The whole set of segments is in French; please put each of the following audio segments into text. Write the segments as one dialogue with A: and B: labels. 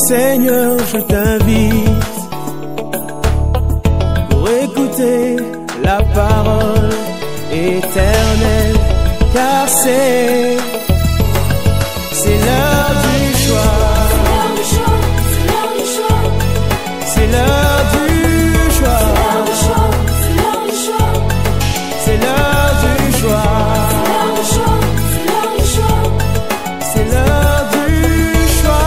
A: Seigneur, je t'invite pour écouter la parole éternelle, car c'est l'heure du choix. C'est l'heure du choix. C'est l'heure du choix. C'est l'heure du choix.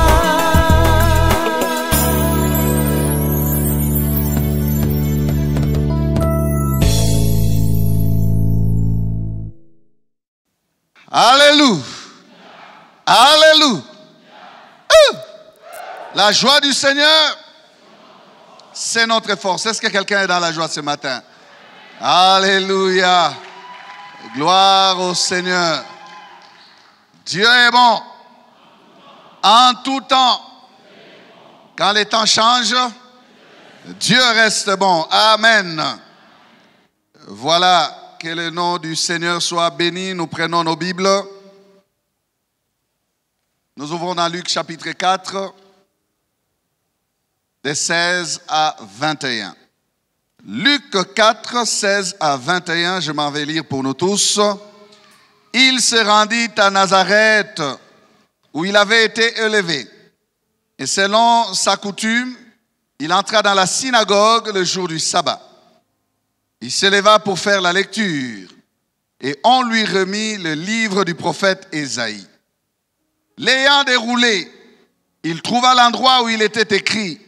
B: Alléluia. Alléluia. La joie du Seigneur, c'est notre force. Est-ce que quelqu'un est dans la joie ce matin? Alléluia. Gloire au Seigneur. Dieu est bon. En tout temps. Quand les temps changent, Dieu reste bon. Amen. Voilà. Que le nom du Seigneur soit béni. Nous prenons nos Bibles. Nous ouvrons dans Luc chapitre 4, de 16 à 21. Luc 4, 16 à 21, je m'en vais lire pour nous tous. Il se rendit à Nazareth, où il avait été élevé. Et selon sa coutume, il entra dans la synagogue le jour du sabbat. Il s'éleva pour faire la lecture, et on lui remit le livre du prophète Ésaïe. L'ayant déroulé, il trouva l'endroit où il était écrit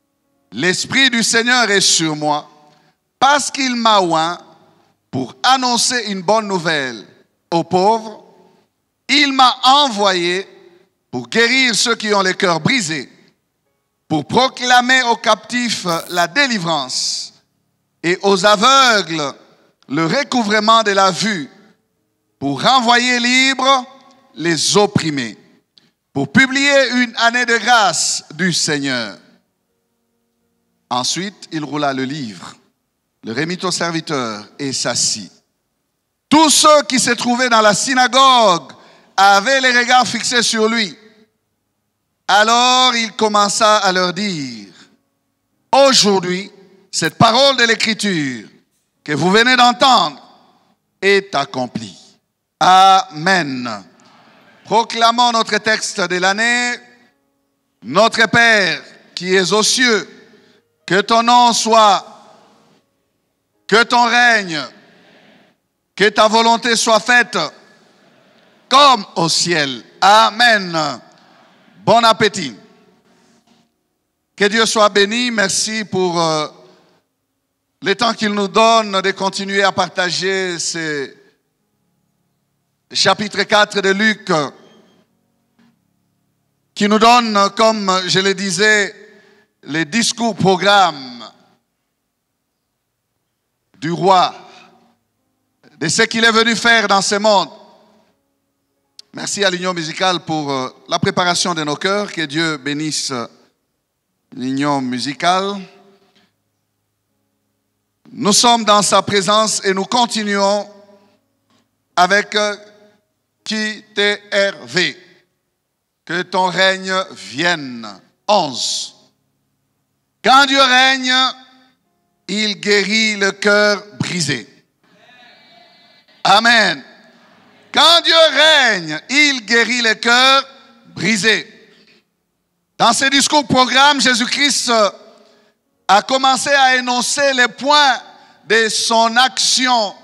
B: « L'Esprit du Seigneur est sur moi, parce qu'il m'a oint pour annoncer une bonne nouvelle aux pauvres. Il m'a envoyé pour guérir ceux qui ont le cœur brisé, pour proclamer aux captifs la délivrance et aux aveugles le recouvrement de la vue, pour renvoyer libres les opprimés, pour publier une année de grâce du Seigneur. » Ensuite, il roula le livre, le remit au serviteur et s'assit. Tous ceux qui se trouvaient dans la synagogue avaient les regards fixés sur lui. Alors il commença à leur dire, « Aujourd'hui, cette parole de l'Écriture que vous venez d'entendre est accomplie. » Amen. Proclamons notre texte de l'année. Notre Père qui es aux cieux, que ton nom soit, que ton règne, que ta volonté soit faite comme au ciel. Amen. Bon appétit. Que Dieu soit béni. Merci pour le temps qu'il nous donne de continuer à partager ce chapitre 4 de Luc, qui nous donne, comme je le disais, les discours programmes du roi, de ce qu'il est venu faire dans ce monde. Merci à l'Union musicale pour la préparation de nos cœurs. Que Dieu bénisse l'Union musicale. Nous sommes dans sa présence et nous continuons avec qui TRV. Que ton règne vienne. 11. Quand Dieu règne, il guérit le cœur brisé. Amen. Quand Dieu règne, il guérit le cœur brisé. Dans ce discours programme, Jésus-Christ a commencé à énoncer les points de son action,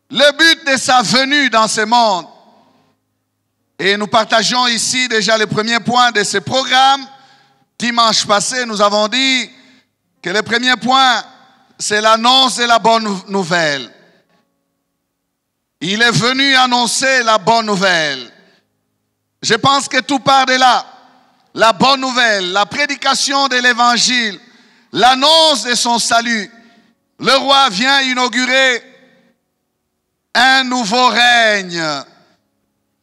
B: le but de sa venue dans ce monde. Et nous partageons ici déjà le premier point de ce programme. Dimanche passé, nous avons dit que le premier point, c'est l'annonce de la bonne nouvelle. Il est venu annoncer la bonne nouvelle. Je pense que tout part de là. La bonne nouvelle, la prédication de l'évangile, l'annonce de son salut. Le roi vient inaugurer un nouveau règne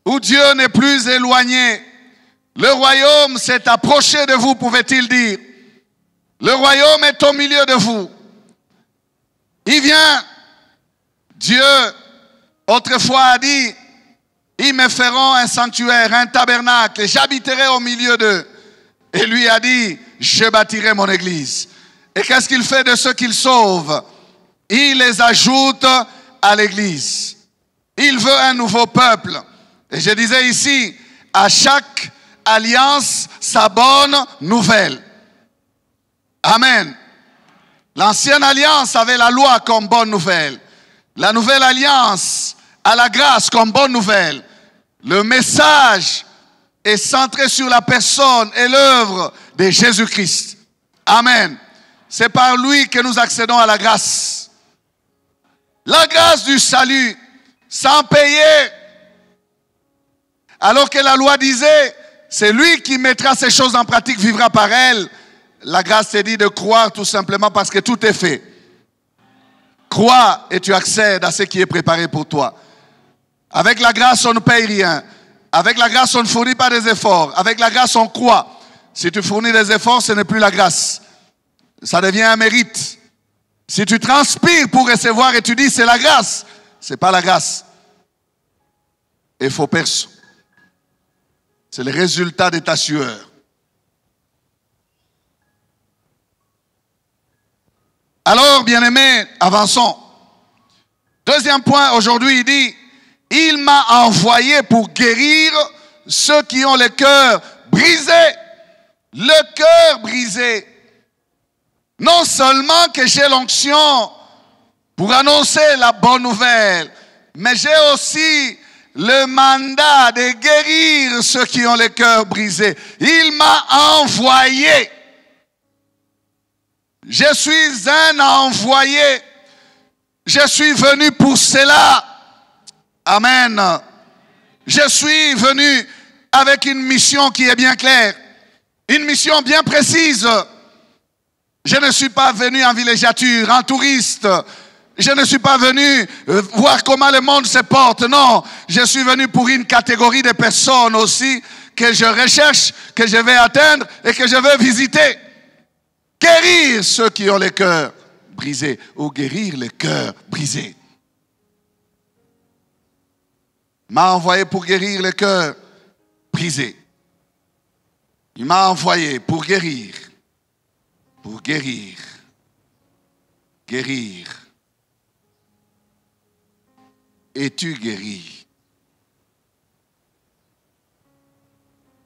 B: où Dieu n'est plus éloigné. Le royaume s'est approché de vous, pouvait-il dire. Le royaume est au milieu de vous. Il vient. Dieu, autrefois, a dit, ils me feront un sanctuaire, un tabernacle, et j'habiterai au milieu d'eux. et lui a dit, je bâtirai mon église. Et qu'est-ce qu'il fait de ceux qu'il sauve? Il les ajoute à l'église. Il veut un nouveau peuple. Et je disais ici, à chaque alliance, sa bonne nouvelle. Amen. L'ancienne alliance avait la loi comme bonne nouvelle. La nouvelle alliance a la grâce comme bonne nouvelle. Le message est centré sur la personne et l'œuvre de Jésus-Christ. Amen. C'est par lui que nous accédons à la grâce. La grâce du salut, sans payer. Alors que la loi disait, c'est lui qui mettra ces choses en pratique, vivra par elles. La grâce te dit de croire tout simplement parce que tout est fait. Crois et tu accèdes à ce qui est préparé pour toi. Avec la grâce, on ne paye rien. Avec la grâce, on ne fournit pas des efforts. Avec la grâce, on croit. Si tu fournis des efforts, ce n'est plus la grâce. Ça devient un mérite. Si tu transpires pour recevoir et tu dis c'est la grâce, ce n'est pas la grâce. Et faux perso. C'est le résultat de ta sueur. Alors, bien-aimés, avançons. Deuxième point, aujourd'hui, il dit, il m'a envoyé pour guérir ceux qui ont le cœur brisé. Le cœur brisé. Non seulement que j'ai l'onction pour annoncer la bonne nouvelle, mais j'ai aussi le mandat de guérir ceux qui ont le cœur brisé. Il m'a envoyé. Je suis un envoyé. Je suis venu pour cela. Amen. Je suis venu avec une mission qui est bien claire. Une mission bien précise. Je ne suis pas venu en villégiature, en touriste. Je ne suis pas venu voir comment le monde se porte. Non, je suis venu pour une catégorie de personnes aussi que je recherche, que je vais atteindre et que je veux visiter. Guérir ceux qui ont le cœur brisé ou guérir le cœur brisé. Il m'a envoyé pour guérir le cœur brisé. Il m'a envoyé pour guérir. Pour guérir. Guérir. Es-tu guéri?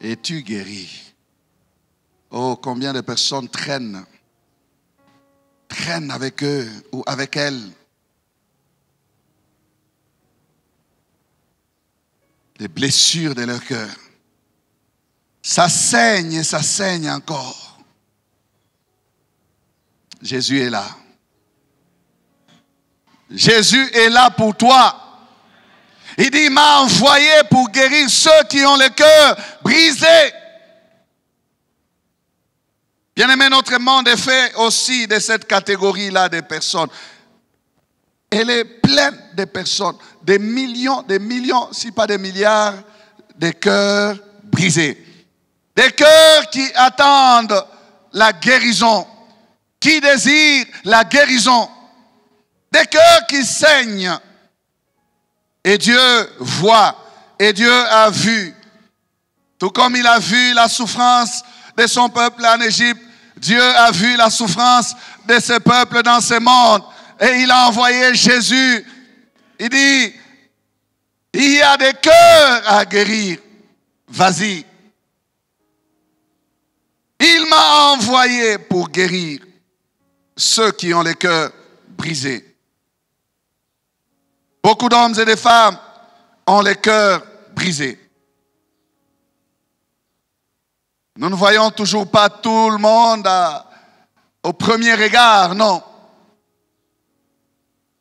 B: Es-tu guéri? Oh, combien de personnes traînent avec eux ou avec elles des blessures de leur cœur. Ça saigne et ça saigne encore. Jésus est là. Jésus est là pour toi. Il dit, il m'a envoyé pour guérir ceux qui ont le cœur brisé. Bien-aimé, notre monde est fait aussi de cette catégorie-là de personnes. Elle est pleine de personnes, des millions, si pas des milliards, de cœurs brisés. Des cœurs qui attendent la guérison, qui désirent la guérison. Des cœurs qui saignent. Et Dieu voit, et Dieu a vu. Tout comme il a vu la souffrance de son peuple en Égypte, Dieu a vu la souffrance de ce peuple dans ce monde. Et il a envoyé Jésus. Il dit, il y a des cœurs à guérir. Vas-y. Il m'a envoyé pour guérir ceux qui ont les cœurs brisés. Beaucoup d'hommes et de femmes ont les cœurs brisés. Nous ne voyons toujours pas tout le monde au premier regard, non.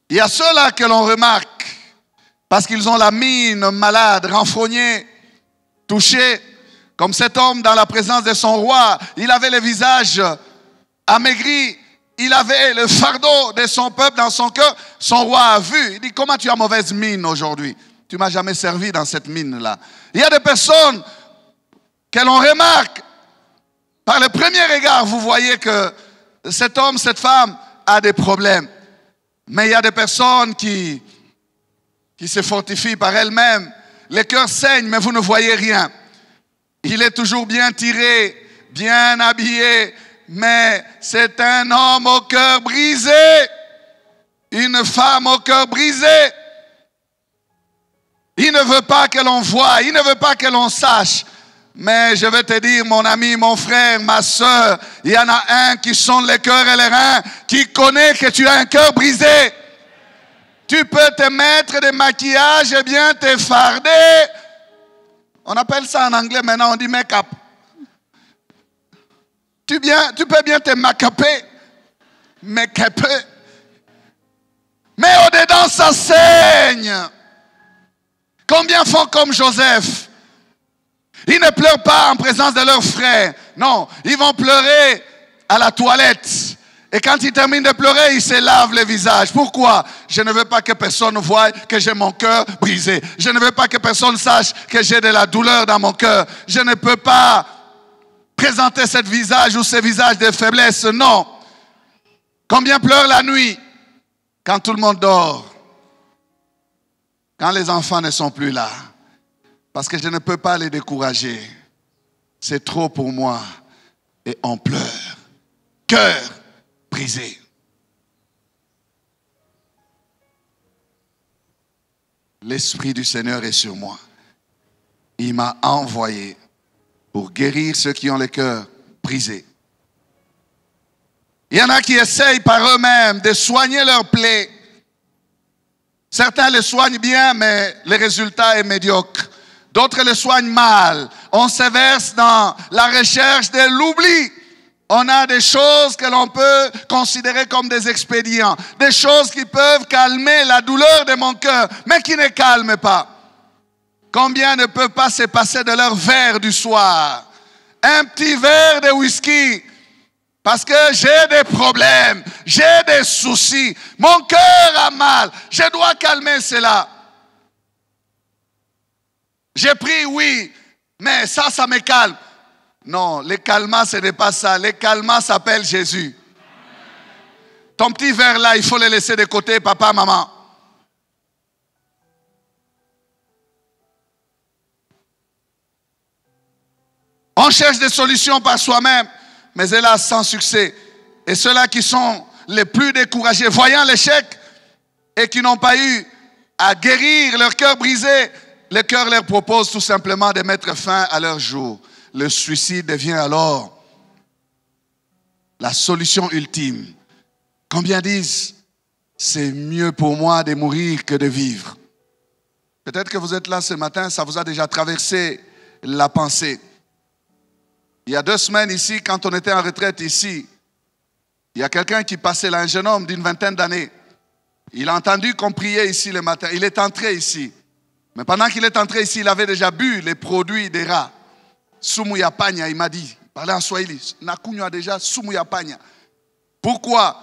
B: Il y a ceux-là que l'on remarque parce qu'ils ont la mine malade, renfrognée, touchée, comme cet homme dans la présence de son roi. Il avait le visage amaigri, il avait le fardeau de son peuple dans son cœur. Son roi a vu, il dit, comment tu as mauvaise mine aujourd'hui? Tu ne m'as jamais servi dans cette mine-là. Il y a des personnes que l'on remarque, par le premier regard, vous voyez que cet homme, cette femme a des problèmes. Mais il y a des personnes qui se fortifient par elles-mêmes. Le cœur saigne, mais vous ne voyez rien. Il est toujours bien tiré bien habillé, mais c'est un homme au cœur brisé, une femme au cœur brisé. Il ne veut pas que l'on voie, il ne veut pas que l'on sache. Mais je vais te dire, mon ami, mon frère, ma soeur, il y en a un qui sonde les cœurs et les reins, qui connaît que tu as un cœur brisé. Tu peux te mettre des maquillages et bien te farder. On appelle ça en anglais maintenant, on dit make-up. Tu peux bien te make-upper, mais au-dedans, ça saigne. Combien font comme Joseph? Ils ne pleurent pas en présence de leurs frères. Non, ils vont pleurer à la toilette. Et quand ils terminent de pleurer, ils se lavent le visage. Pourquoi? Je ne veux pas que personne voie que j'ai mon cœur brisé. Je ne veux pas que personne sache que j'ai de la douleur dans mon cœur. Je ne peux pas présenter ce visage ou ce visage de faiblesse. Non. Combien pleurent la nuit? Quand tout le monde dort. Quand les enfants ne sont plus là. Parce que je ne peux pas les décourager. C'est trop pour moi. Et on pleure. Cœur brisé. L'Esprit du Seigneur est sur moi. Il m'a envoyé pour guérir ceux qui ont le cœur brisé. Il y en a qui essayent par eux-mêmes de soigner leurs plaies. Certains les soignent bien, mais le résultat est médiocre. D'autres le soignent mal. On se verse dans la recherche de l'oubli. On a des choses que l'on peut considérer comme des expédients. Des choses qui peuvent calmer la douleur de mon cœur, mais qui ne calment pas. Combien ne peuvent pas se passer de leur verre du soir? Un petit verre de whisky. Parce que j'ai des problèmes, j'ai des soucis. Mon cœur a mal. Je dois calmer cela. J'ai pris, oui, mais ça me calme. Non, le calmant, ce n'est pas ça. Le calmant s'appelle Jésus. Ton petit verre là, il faut le laisser de côté, papa, maman. On cherche des solutions par soi-même, mais hélas, sans succès. Et ceux-là qui sont les plus découragés, voyant l'échec, et qui n'ont pas eu à guérir leur cœur brisé, le cœur leur propose tout simplement de mettre fin à leur jour. Le suicide devient alors la solution ultime. Combien disent, c'est mieux pour moi de mourir que de vivre. Peut-être que vous êtes là ce matin, ça vous a déjà traversé la pensée. Il y a 2 semaines ici, quand on était en retraite ici, il y a quelqu'un qui passait là, un jeune homme d'une 20aine d'années. Il a entendu qu'on priait ici le matin. Il est entré ici. Mais pendant qu'il est entré ici, il avait déjà bu les produits des rats. Sumuya panya, il m'a dit. Il parlait en swahili. Nakunywa déjà sumuya panya. Pourquoi?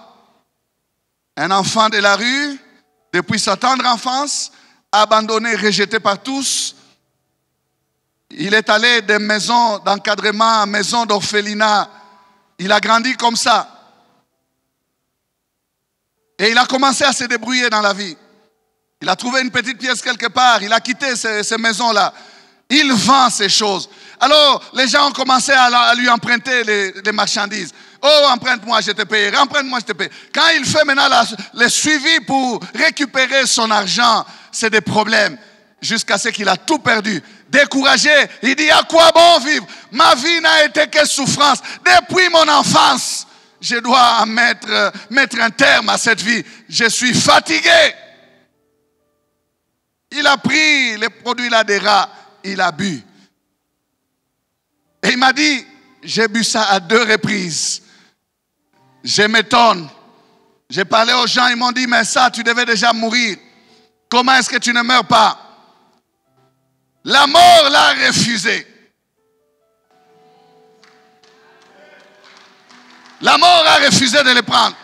B: Un enfant de la rue, depuis sa tendre enfance, abandonné, rejeté par tous. Il est allé de maisons d'encadrement à maisons d'orphelinat. Il a grandi comme ça. Et il a commencé à se débrouiller dans la vie. Il a trouvé une petite pièce quelque part. Il a quitté ces maisons-là. Il vend ces choses. Alors, les gens ont commencé à lui emprunter les marchandises. Oh, emprunte-moi, je te payerai. Emprunte-moi, je te paye. Quand il fait maintenant le suivi pour récupérer son argent, c'est des problèmes. Jusqu'à ce qu'il a tout perdu. Découragé, il dit, à quoi bon vivre? Ma vie n'a été que souffrance. Depuis mon enfance, je dois mettre un terme à cette vie. Je suis fatigué. Il a pris les produits là des rats, il a bu. Et il m'a dit, j'ai bu ça à 2 reprises. Je m'étonne. J'ai parlé aux gens, ils m'ont dit, mais ça, tu devais déjà mourir. Comment est-ce que tu ne meurs pas? La mort l'a refusé. La mort a refusé de le prendre.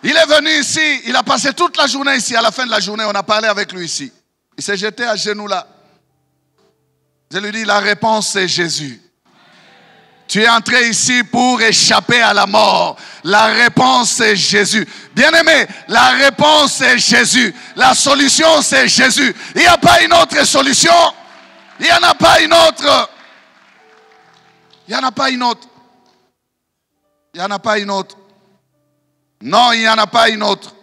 B: Il est venu ici, il a passé toute la journée ici. À la fin de la journée, on a parlé avec lui ici. Il s'est jeté à genoux là. Je lui dis, la réponse c'est Jésus. Tu es entré ici pour échapper à la mort. La réponse c'est Jésus. Bien-aimé, la réponse c'est Jésus. La solution c'est Jésus. Il n'y a pas une autre solution. Il n'y en a pas une autre. Il n'y en a pas une autre. Il n'y en a pas une autre. Non, il n'y en a pas une autre.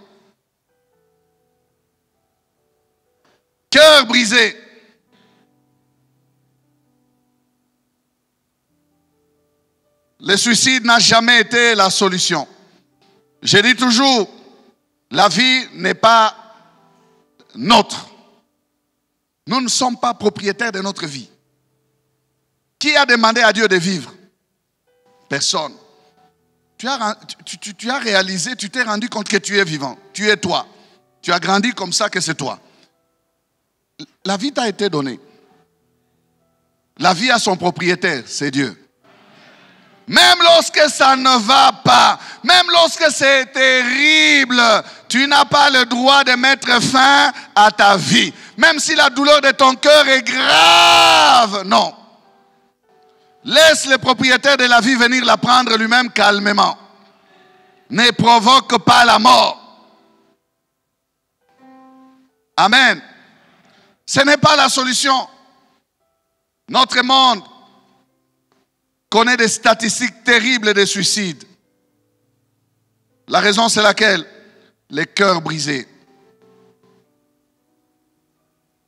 B: Cœur brisé. Le suicide n'a jamais été la solution. Je dis toujours, la vie n'est pas nôtre. Nous ne sommes pas propriétaires de notre vie. Qui a demandé à Dieu de vivre? Personne. Tu as réalisé, tu t'es rendu compte que tu es vivant. Tu es toi. Tu as grandi comme ça que c'est toi. La vie t'a été donnée. La vie a son propriétaire, c'est Dieu. Même lorsque ça ne va pas, même lorsque c'est terrible, tu n'as pas le droit de mettre fin à ta vie. Même si la douleur de ton cœur est grave, non. Laisse le propriétaire de la vie venir la prendre lui-même calmement. Ne provoque pas la mort. Amen. Ce n'est pas la solution. Notre monde connaît des statistiques terribles de suicides. La raison, c'est laquelle? Les cœurs brisés.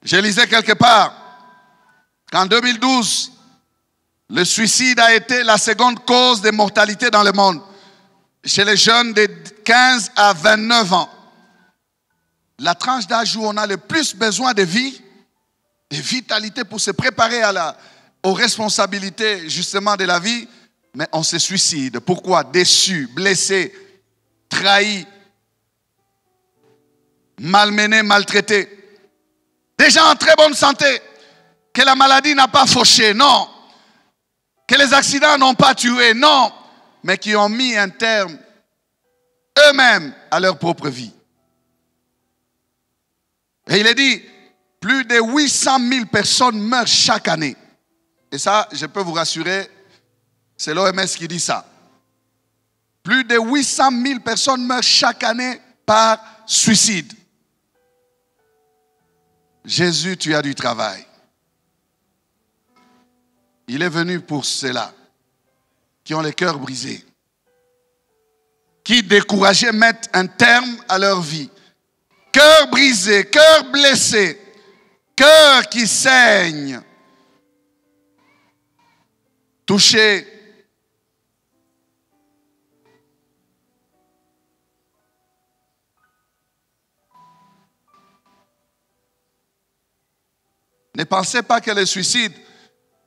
B: Je lisais quelque part qu'en 2012, le suicide a été la seconde cause de mortalité dans le monde chez les jeunes de 15 à 29 ans. La tranche d'âge où on a le plus besoin de vie, de vitalité pour se préparer aux responsabilités justement de la vie, mais on se suicide. Pourquoi? Déçu, blessé, trahi, malmené, maltraité. Des gens en très bonne santé, que la maladie n'a pas fauché, non. Que les accidents n'ont pas tué, non. Mais qui ont mis un terme eux-mêmes à leur propre vie. Et il est dit, plus de 800 000 personnes meurent chaque année. Et ça, je peux vous rassurer, c'est l'OMS qui dit ça. Plus de 800 000 personnes meurent chaque année par suicide. Jésus, tu as du travail. Il est venu pour ceux-là qui ont les cœurs brisés, qui découragés mettent un terme à leur vie. Cœur brisé, cœur blessé, cœur qui saigne, touché. Ne pensez pas que le suicide,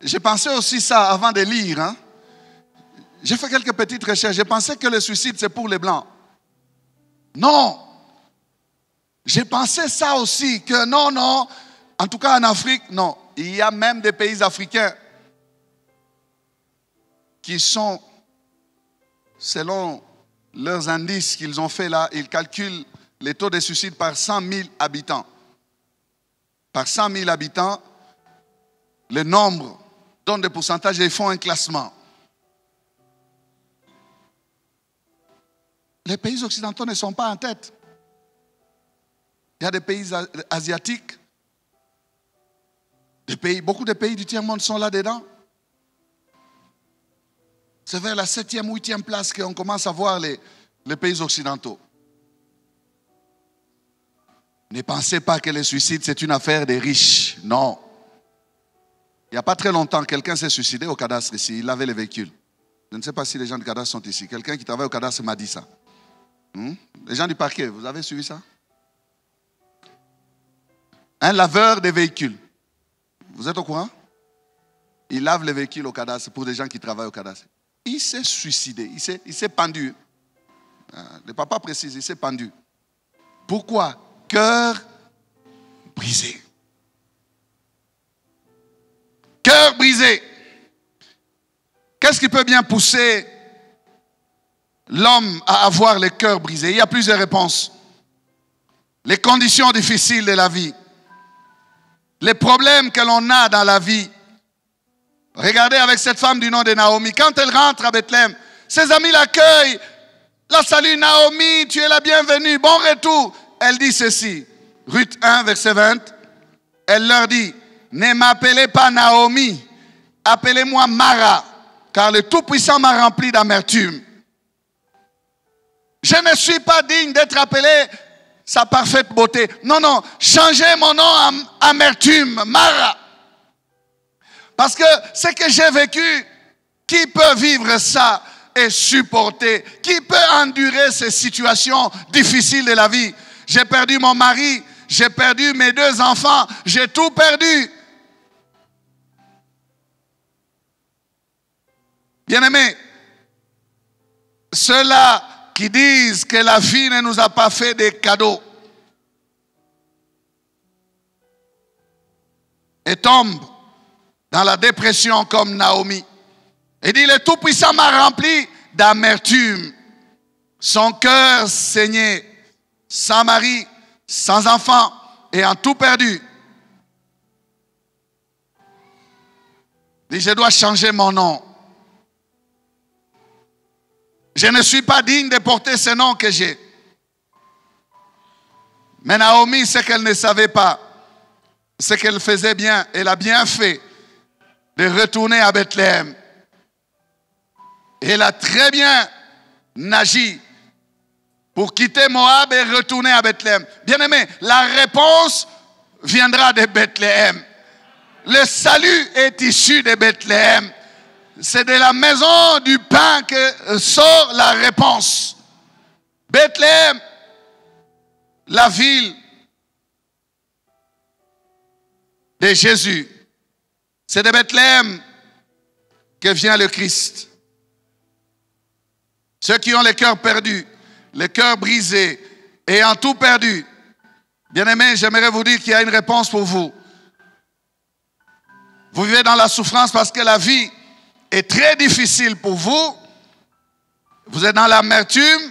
B: j'ai pensé aussi ça avant de lire. Hein? J'ai fait quelques petites recherches. J'ai pensé que le suicide, c'est pour les Blancs. Non. J'ai pensé ça aussi, que non. En tout cas en Afrique, non. Il y a même des pays africains qui sont, selon leurs indices qu'ils ont fait là, ils calculent les taux de suicide par 100 000 habitants. Par 100 000 habitants, le nombre donne des pourcentages et ils font un classement. Les pays occidentaux ne sont pas en tête. Il y a des pays asiatiques, beaucoup de pays du tiers-monde sont là-dedans. C'est vers la 7e ou 8e place qu'on commence à voir les pays occidentaux. Ne pensez pas que le suicide, c'est une affaire des riches. Non. Il n'y a pas très longtemps, quelqu'un s'est suicidé au cadastre ici. Il avait le véhicule. Je ne sais pas si les gens du cadastre sont ici. Quelqu'un qui travaille au cadastre m'a dit ça. Les gens du parquet, vous avez suivi ça? Un laveur de véhicules. Vous êtes au courant? Il lave les véhicules au cadastre pour des gens qui travaillent au cadastre. Il s'est suicidé. Il s'est pendu. Le papa précise, il s'est pendu. Pourquoi? Cœur brisé. Cœur brisé. Qu'est-ce qui peut bien pousser l'homme à avoir le cœur brisé? Il y a plusieurs réponses. Les conditions difficiles de la vie. Les problèmes que l'on a dans la vie. Regardez avec cette femme du nom de Naomi. Quand elle rentre à Bethléem, ses amis l'accueillent. La saluent, Naomi, tu es la bienvenue, bon retour. Elle dit ceci, Ruth 1, verset 20. Elle leur dit, ne m'appelez pas Naomi, appelez-moi Mara, car le Tout-Puissant m'a rempli d'amertume. Je ne suis pas digne d'être appelé sa parfaite beauté. Non, non, changez mon nom en amertume, Mara. Parce que ce que j'ai vécu, qui peut vivre ça et supporter? Qui peut endurer ces situations difficiles de la vie? J'ai perdu mon mari, j'ai perdu mes 2 enfants, j'ai tout perdu. Bien-aimés, ceux-là qui disent que la vie ne nous a pas fait des cadeaux et tombent dans la dépression comme Naomi. Et dit, le Tout-Puissant m'a rempli d'amertume. Son cœur saignait, sans mari, sans enfant, ayant tout perdu. Il dit, je dois changer mon nom. Je ne suis pas digne de porter ce nom que j'ai. Mais Naomi, ce qu'elle ne savait pas, ce qu'elle faisait bien, elle a bien fait de retourner à Bethléem. Elle a très bien agi pour quitter Moab et retourner à Bethléem. Bien-aimé, la réponse viendra de Bethléem. Le salut est issu de Bethléem. C'est de la maison du pain que sort la réponse. Bethléem, la ville de Jésus. C'est de Bethléem que vient le Christ. Ceux qui ont le cœur perdu, le cœur brisé, ayant tout perdu. Bien-aimés, j'aimerais vous dire qu'il y a une réponse pour vous. Vous vivez dans la souffrance parce que la vie est très difficile pour vous. Vous êtes dans l'amertume.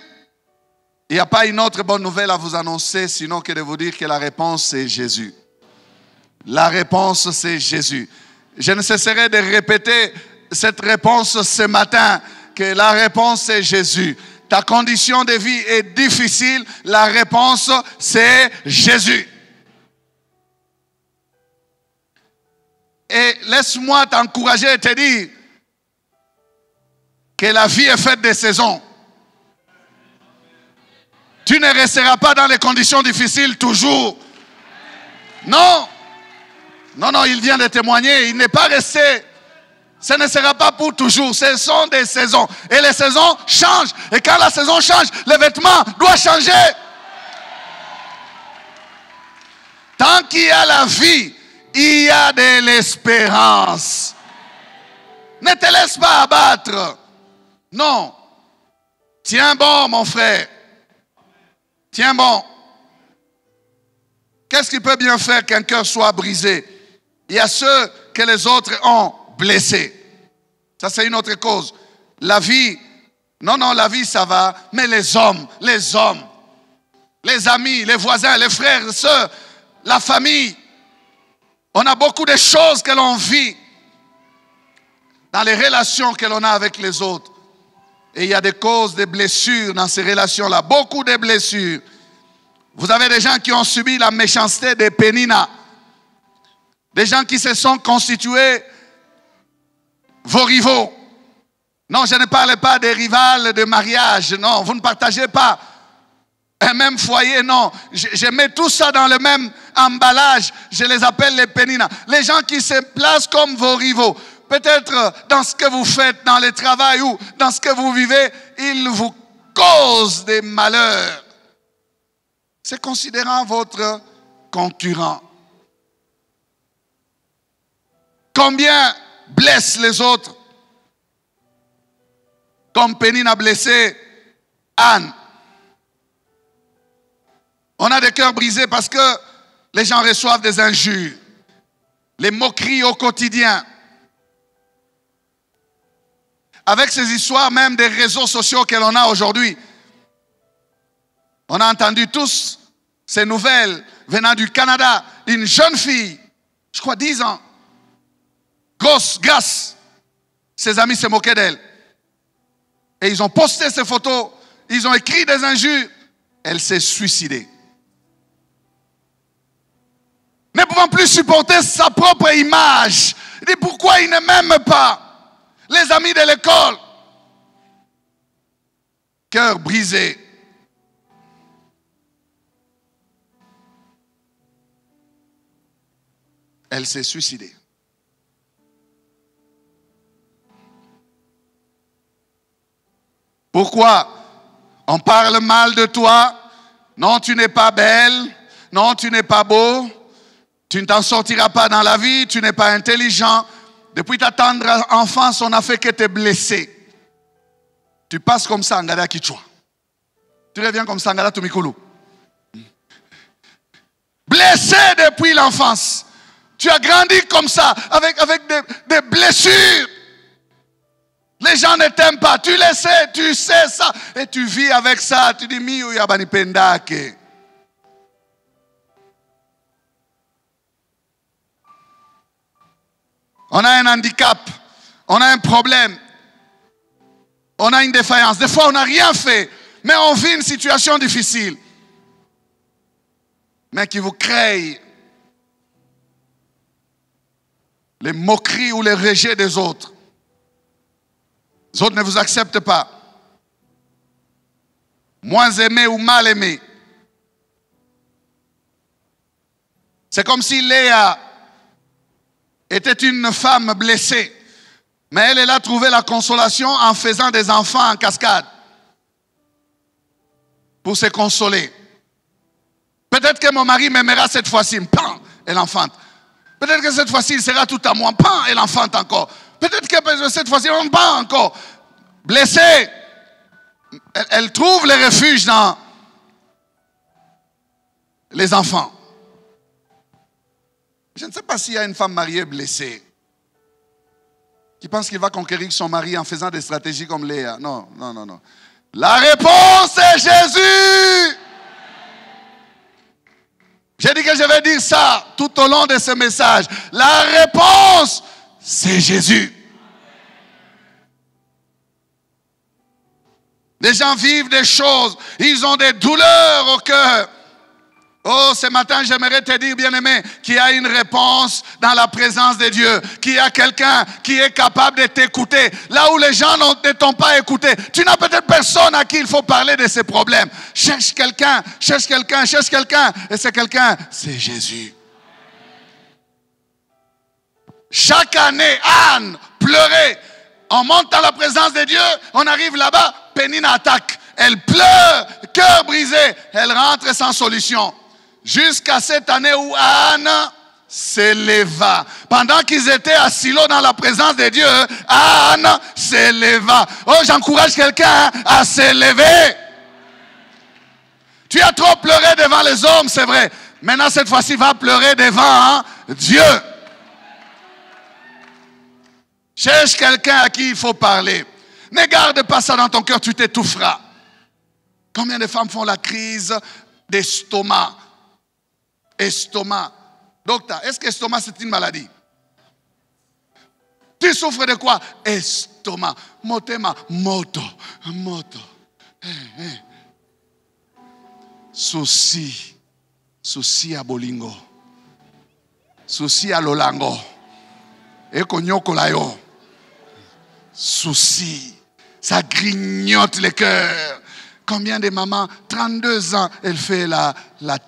B: Il n'y a pas une autre bonne nouvelle à vous annoncer, sinon que de vous dire que la réponse, c'est Jésus. La réponse, c'est Jésus. Je ne cesserai de répéter cette réponse ce matin, que la réponse, c'est Jésus. Ta condition de vie est difficile, la réponse, c'est Jésus. Et laisse-moi t'encourager et te dire que la vie est faite de saisons. Tu ne resteras pas dans les conditions difficiles toujours. Non. Non, non, il vient de témoigner. Il n'est pas resté. Ce ne sera pas pour toujours. Ce sont des saisons. Et les saisons changent. Et quand la saison change, le vêtement doit changer. Tant qu'il y a la vie, il y a de l'espérance. Ne te laisse pas abattre. Non. Tiens bon, mon frère. Tiens bon. Qu'est-ce qui peut bien faire qu'un cœur soit brisé? Il y a ceux que les autres ont blessés. Ça, c'est une autre cause. La vie, non, la vie, ça va. Mais les hommes, les amis, les voisins, les frères, les sœurs, la famille, on a beaucoup de choses que l'on vit dans les relations que l'on a avec les autres. Et il y a des causes, des blessures dans ces relations-là. Beaucoup de blessures. Vous avez des gens qui ont subi la méchanceté des Pénina. Des gens qui se sont constitués vos rivaux. Non, je ne parle pas des rivales de mariage. Non, vous ne partagez pas un même foyer. Non, je mets tout ça dans le même emballage. Je les appelle les Pénina. Les gens qui se placent comme vos rivaux. Peut-être dans ce que vous faites, dans le travail ou dans ce que vous vivez, ils vous causent des malheurs. C'est considérant votre concurrent. Combien blessent les autres? Comme Pénine a blessé Anne. On a des cœurs brisés parce que les gens reçoivent des injures, les moqueries au quotidien. Avec ces histoires même des réseaux sociaux que l'on a aujourd'hui, on a entendu tous ces nouvelles venant du Canada, une jeune fille, je crois 10 ans, grosse, grasse, ses amis se moquaient d'elle. Et ils ont posté ces photos, ils ont écrit des injures, elle s'est suicidée. Ne pouvant plus supporter sa propre image, il dit pourquoi il ne m'aime pas? les amis de l'école. Cœur brisé. Elle s'est suicidée. Pourquoi? On parle mal de toi. Non, tu n'es pas belle. Non, tu n'es pas beau. Tu ne t'en sortiras pas dans la vie. Tu n'es pas intelligent. Depuis ta tendre enfance, on n'a fait que te blesser. Tu passes comme ça, Ngada Kichwa. Tu reviens comme ça, Ngada Tumikulu. Blessé depuis l'enfance. Tu as grandi comme ça, avec des blessures. Les gens ne t'aiment pas. Tu le sais, tu sais ça. Et tu vis avec ça. Tu dis, Miyo Yabani Pendake. On a un handicap. On a un problème. On a une défaillance. Des fois, on n'a rien fait. Mais on vit une situation difficile. Mais qui vous crée les moqueries ou les rejets des autres. Les autres ne vous acceptent pas. Moins aimés ou mal aimés. C'est comme si Léa était une femme blessée. Mais elle a trouvé la consolation en faisant des enfants en cascade. Pour se consoler. Peut-être que mon mari m'aimera cette fois-ci. Pan, elle enfante. Peut-être que cette fois-ci, il sera tout à moi. Pan, elle enfante encore. Peut-être que cette fois-ci, on bat encore. Blessée. Elle trouve le refuge dans les enfants. Je ne sais pas s'il y a une femme mariée blessée qui pense qu'il va conquérir son mari en faisant des stratégies comme Léa. Non, non, non, non. La réponse est Jésus. J'ai dit que je vais dire ça tout au long de ce message. La réponse, c'est Jésus. Les gens vivent des choses, ils ont des douleurs au cœur. Oh, ce matin, j'aimerais te dire, bien-aimé, qu'il y a une réponse dans la présence de Dieu. Qu'il y a quelqu'un qui est capable de t'écouter. Là où les gens ne t'ont pas écouté. Tu n'as peut-être personne à qui il faut parler de ces problèmes. Cherche quelqu'un, cherche quelqu'un, cherche quelqu'un. Et c'est quelqu'un, c'est Jésus. Chaque année, Anne pleurait. On monte dans la présence de Dieu, on arrive là-bas, Pénina attaque. Elle pleure, cœur brisé. Elle rentre sans solution. Jusqu'à cette année où Anne s'éleva. Pendant qu'ils étaient à Silo dans la présence de Dieu, Anne s'éleva. Oh, j'encourage quelqu'un à s'élever. Tu as trop pleuré devant les hommes, c'est vrai. Maintenant, cette fois-ci, va pleurer devant Dieu. Cherche quelqu'un à qui il faut parler. Ne garde pas ça dans ton cœur, tu t'étoufferas. Combien de femmes font la crise d'estomac? Estomac. Docteur, est-ce que l'estomac c'est une maladie? Tu souffres de quoi? Estomac. Motema. Moto. Souci. Souci à bolingo. Souci à lolango. Et konyoko layo. Souci. Ça grignote le cœur. Combien de mamans, 32 ans, elle fait la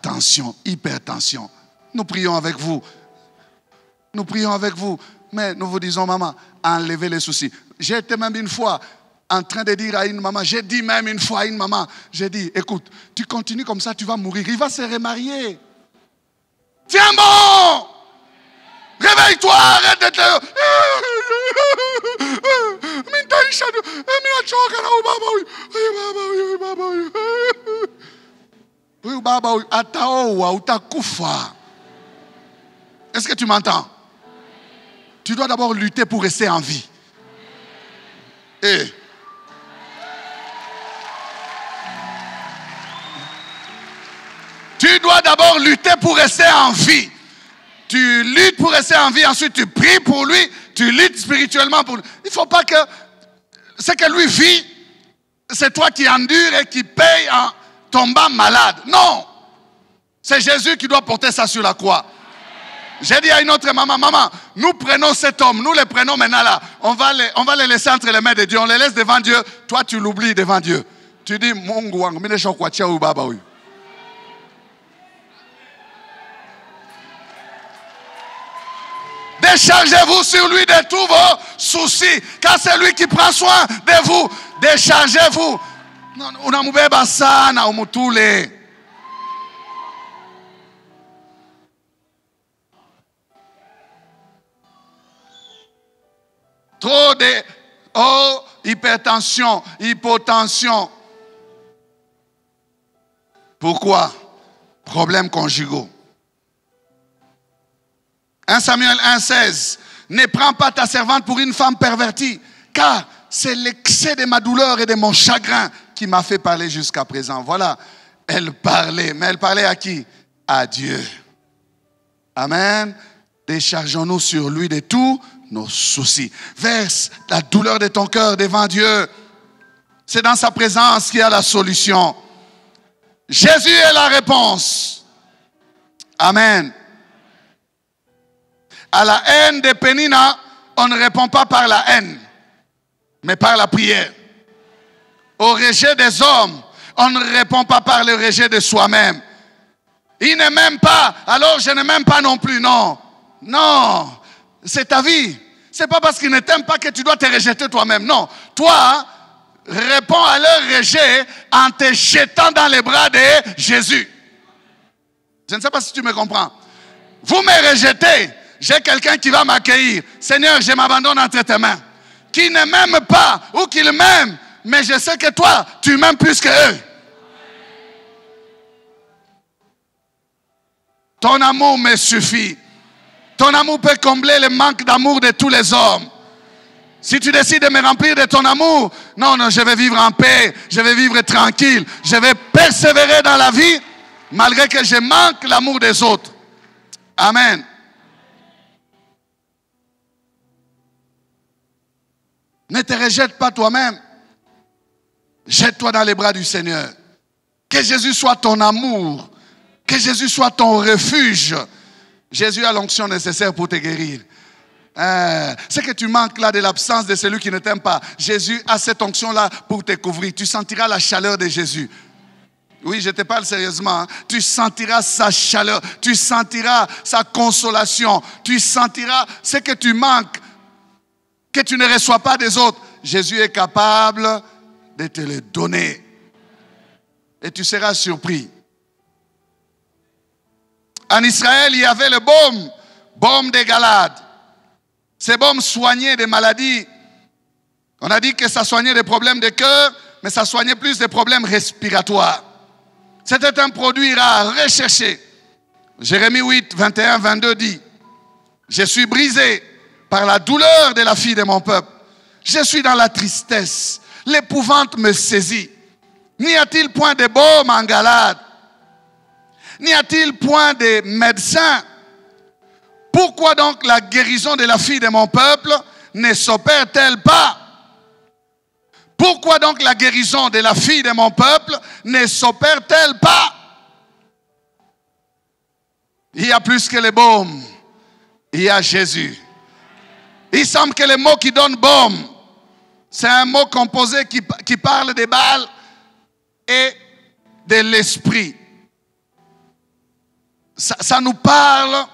B: tension, hypertension. Nous prions avec vous. Nous prions avec vous. Mais nous vous disons, maman, enlevez les soucis. J'ai été même une fois en train de dire à une maman, j'ai dit même une fois à une maman, j'ai dit, écoute, tu continues comme ça, tu vas mourir. Il va se remarier. Tiens bon! Réveille-toi, arrête de te... Est-ce que tu m'entends? Tu dois d'abord lutter pour rester en vie. Et tu dois d'abord lutter pour rester en vie. Tu luttes pour rester en vie, ensuite tu pries pour lui, tu luttes spirituellement pour lui. Il ne faut pas que ce que lui vit, c'est toi qui endures et qui paye en tombant malade. Non! C'est Jésus qui doit porter ça sur la croix. J'ai dit à une autre maman, maman, nous prenons cet homme, nous les prenons maintenant là. On va les laisser entre les mains de Dieu. On les laisse devant Dieu. Toi, tu l'oublies devant Dieu. Tu dis, Mungu wangu, mine shokwatia ou baba huyu. Déchargez-vous sur lui de tous vos soucis. Car c'est lui qui prend soin de vous. Déchargez-vous. Unamubeba sana umutule. Trop de hypertension, hypotension. Pourquoi? Problèmes conjugaux. 1 Samuel 1,16. Ne prends pas ta servante pour une femme pervertie, car c'est l'excès de ma douleur et de mon chagrin qui m'a fait parler jusqu'à présent. Voilà, elle parlait. Mais elle parlait à qui? À Dieu. Amen. Déchargeons-nous sur lui de tous nos soucis. Verse la douleur de ton cœur devant Dieu. C'est dans sa présence qu'il y a la solution. Jésus est la réponse. Amen. À la haine de Pénina, on ne répond pas par la haine, mais par la prière. Au rejet des hommes, on ne répond pas par le rejet de soi-même. Il ne m'aime pas, alors je ne m'aime pas non plus. Non, non, c'est ta vie. C'est pas parce qu'il ne t'aime pas que tu dois te rejeter toi-même. Non, toi, réponds à leur rejet en te jetant dans les bras de Jésus. Je ne sais pas si tu me comprends. Vous me rejetez, j'ai quelqu'un qui va m'accueillir. Seigneur, je m'abandonne entre tes mains. Qui ne m'aime pas ou qu'il m'aime, mais je sais que toi, tu m'aimes plus que eux. Ton amour me suffit. Ton amour peut combler le manque d'amour de tous les hommes. Si tu décides de me remplir de ton amour, non, non, je vais vivre en paix, je vais vivre tranquille, je vais persévérer dans la vie, malgré que je manque l'amour des autres. Amen. Ne te rejette pas toi-même. Jette-toi dans les bras du Seigneur. Que Jésus soit ton amour. Que Jésus soit ton refuge. Jésus a l'onction nécessaire pour te guérir. C'est que tu manques là de l'absence de celui qui ne t'aime pas. Jésus a cette onction-là pour te couvrir. Tu sentiras la chaleur de Jésus. Oui, je te parle sérieusement. Hein. Tu sentiras sa chaleur. Tu sentiras sa consolation. Tu sentiras ce que tu manques, que tu ne reçois pas des autres. Jésus est capable de te le donner. Et tu seras surpris. En Israël, il y avait le baume de Galade. Ces baumes soignaient des maladies. On a dit que ça soignait des problèmes de cœur, mais ça soignait plus des problèmes respiratoires. C'était un produit rare, recherché. Jérémie 8, 21, 22 dit, « Je suis brisé par la douleur de la fille de mon peuple. Je suis dans la tristesse. L'épouvante me saisit. N'y a-t-il point de baume en Galade? N'y a-t-il point de médecins? Pourquoi donc la guérison de la fille de mon peuple ne s'opère-t-elle pas? Pourquoi donc la guérison de la fille de mon peuple ne s'opère-t-elle pas? Il y a plus que le baume. Il y a Jésus. Il semble que le mot qui donne baume, c'est un mot composé qui parle des balles et de l'esprit. Ça nous parle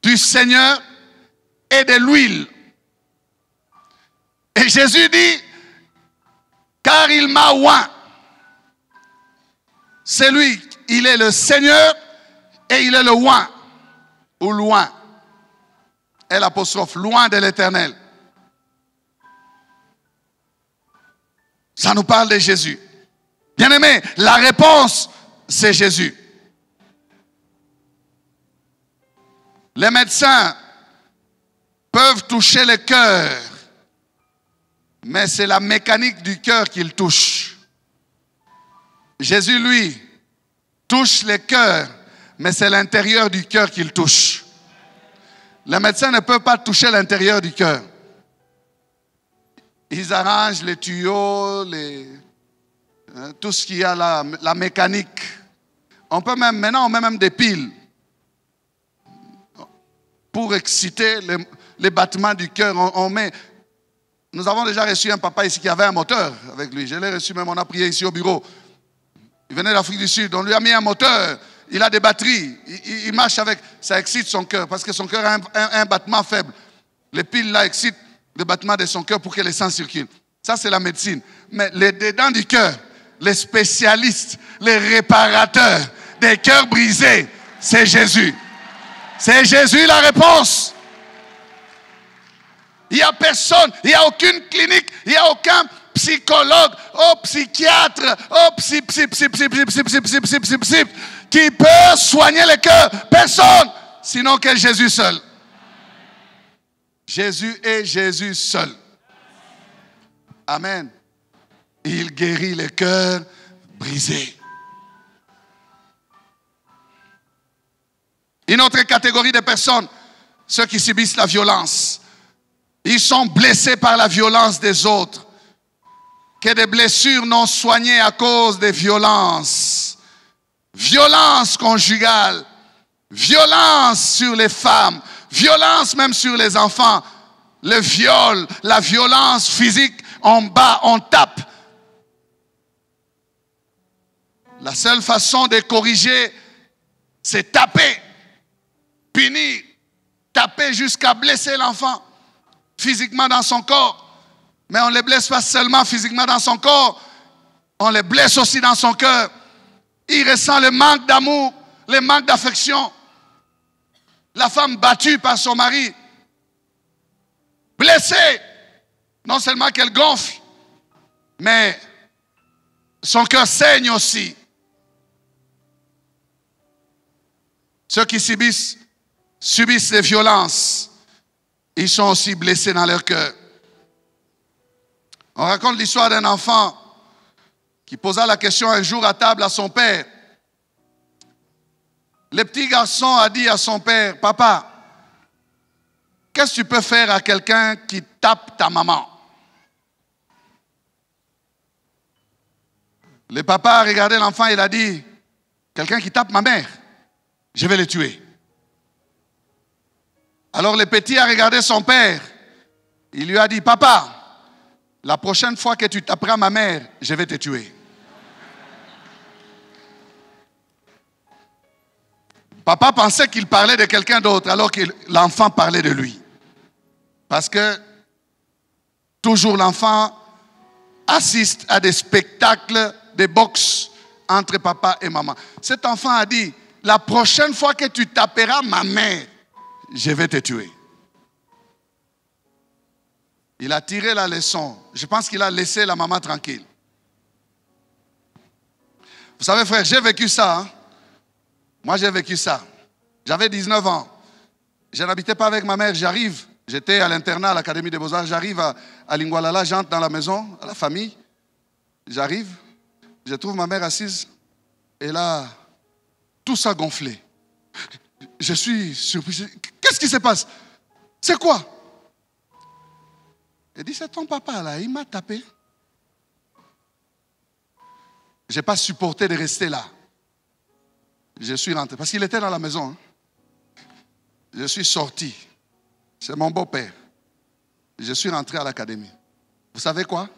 B: du Seigneur et de l'huile. Et Jésus dit, car il m'a oint. C'est lui, il est le Seigneur et il est le oint, ou loin. Et l'apostrophe, loin de l'Éternel. Ça nous parle de Jésus. Bien-aimé, la réponse, c'est Jésus. Les médecins peuvent toucher le cœur, mais c'est la mécanique du cœur qu'ils touchent. Jésus, lui, touche le cœur, mais c'est l'intérieur du cœur qu'il touche. Les médecins ne peuvent pas toucher l'intérieur du cœur. Ils arrangent les tuyaux, tout ce qu'il y a là, la mécanique. On peut même, maintenant on met même des piles. pour exciter les battements du cœur. Nous avons déjà reçu un papa ici qui avait un moteur avec lui. Je l'ai reçu même, on a prié ici au bureau. Il venait d'Afrique du Sud, on lui a mis un moteur. Il a des batteries, il marche avec, ça excite son cœur parce que son cœur a un battement faible. Les piles là excitent le battement de son cœur pour que le sang circule. Ça c'est la médecine. Mais les dedans du cœur, les spécialistes, les réparateurs des cœurs brisés, c'est Jésus. C'est Jésus la réponse. Il n'y a personne, il n'y a aucune clinique, il n'y a aucun psychologue, psychiatre, qui peut soigner le cœur. Personne, sinon que Jésus seul. Jésus est Jésus seul. Amen. Il guérit les cœurs brisés. Une autre catégorie de personnes, ceux qui subissent la violence. Ils sont blessés par la violence des autres. Que des blessures non soignées à cause des violences. Violence conjugale. Violence sur les femmes. Violence même sur les enfants. Le viol, la violence physique, on bat, on tape. La seule façon de corriger, c'est taper, punir, taper jusqu'à blesser l'enfant physiquement dans son corps. Mais on ne les blesse pas seulement physiquement dans son corps, on les blesse aussi dans son cœur. Il ressent le manque d'amour, le manque d'affection. La femme battue par son mari, blessée, non seulement qu'elle gonfle, mais son cœur saigne aussi. Ceux qui subissent les violences, ils sont aussi blessés dans leur cœur. On raconte l'histoire d'un enfant qui posa la question un jour à table à son père. Le petit garçon a dit à son père, « Papa, qu'est-ce que tu peux faire à quelqu'un qui tape ta maman? » Le papa a regardé l'enfant et il a dit, « Quelqu'un qui tape ma mère, je vais le tuer. » Alors le petit a regardé son père. Il lui a dit, « Papa, la prochaine fois que tu taperas ma mère, je vais te tuer. » Papa pensait qu'il parlait de quelqu'un d'autre alors que l'enfant parlait de lui. Parce que toujours l'enfant assiste à des spectacles de boxe entre papa et maman. Cet enfant a dit, la prochaine fois que tu taperas ma mère, je vais te tuer. Il a tiré la leçon. Je pense qu'il a laissé la maman tranquille. Vous savez frère, j'ai vécu ça. Hein? Moi j'ai vécu ça. J'avais 19 ans. Je n'habitais pas avec ma mère, j'arrive. J'étais à l'internat à l'Académie des Beaux-Arts. J'arrive à Lingwalala, j'entre dans la maison, à la famille. J'arrive, je trouve ma mère assise. Et là, tout ça gonflé. Je suis surpris. Qu'est-ce qui se passe? C'est quoi? Elle dit, c'est ton papa là, il m'a tapé. Je n'ai pas supporté de rester là. Je suis rentré, parce qu'il était dans la maison. Hein. Je suis sorti. C'est mon beau-père. Je suis rentré à l'académie. Vous savez quoi?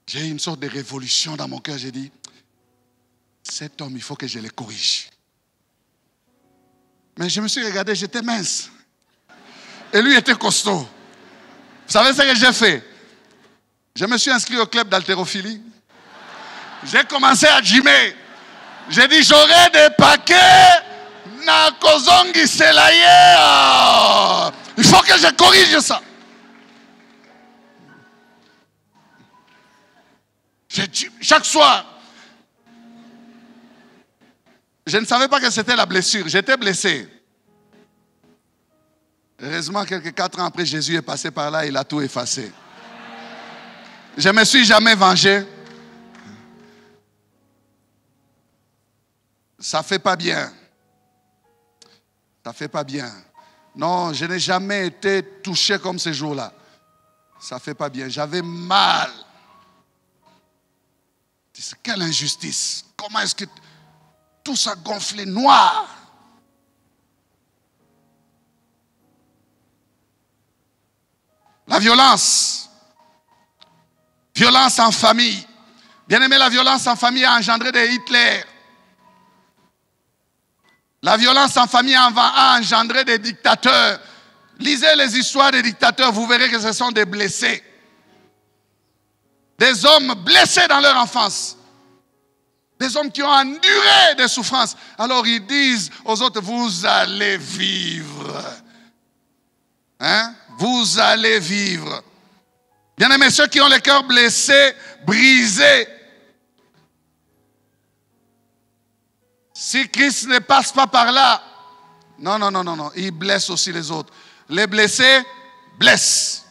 B: J'ai eu une sorte de révolution dans mon cœur. J'ai dit, cet homme, il faut que je le corrige. Mais je me suis regardé, j'étais mince. Et lui était costaud. Vous savez ce que j'ai fait? Je me suis inscrit au club d'haltérophilie. J'ai commencé à gymer. J'ai dit, j'aurai des paquets. Il faut que je corrige ça. Chaque soir, je ne savais pas que c'était la blessure. J'étais blessé. Heureusement, quelques 4 ans après, Jésus est passé par là, il a tout effacé. Je ne me suis jamais vengé. Ça ne fait pas bien. Ça ne fait pas bien. Non, je n'ai jamais été touché comme ce jour-là. Ça ne fait pas bien. J'avais mal. Quelle injustice. Comment est-ce que tout ça gonflé noir? La violence. Violence en famille. Bien-aimé, la violence en famille a engendré des Hitler. La violence en famille a engendré des dictateurs. Lisez les histoires des dictateurs, vous verrez que ce sont des blessés. Des hommes blessés dans leur enfance. Des hommes qui ont enduré des souffrances. Alors ils disent aux autres, vous allez vivre. Hein? Vous allez vivre. Bien-aimés, ceux qui ont le cœur blessé, brisé. Si Christ ne passe pas par là, non, il blesse aussi les autres. Les blessés blessent.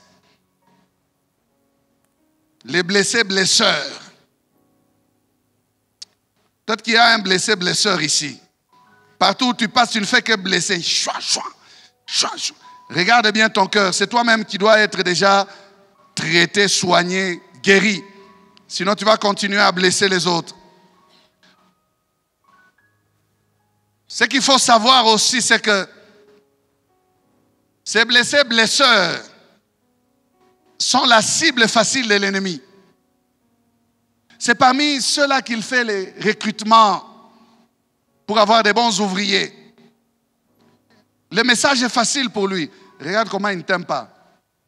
B: Les blessés blesseurs. Peut-être qu'il y a un blessé blesseur ici. Partout où tu passes, tu ne fais que blesser. Chouin. Regarde bien ton cœur. C'est toi-même qui dois être déjà traité, soigné, guéri. Sinon, tu vas continuer à blesser les autres. Ce qu'il faut savoir aussi, c'est que ces blessés blesseurs sont la cible facile de l'ennemi. C'est parmi ceux-là qu'il fait les recrutements pour avoir des bons ouvriers. Le message est facile pour lui. Regarde comment il ne t'aime pas.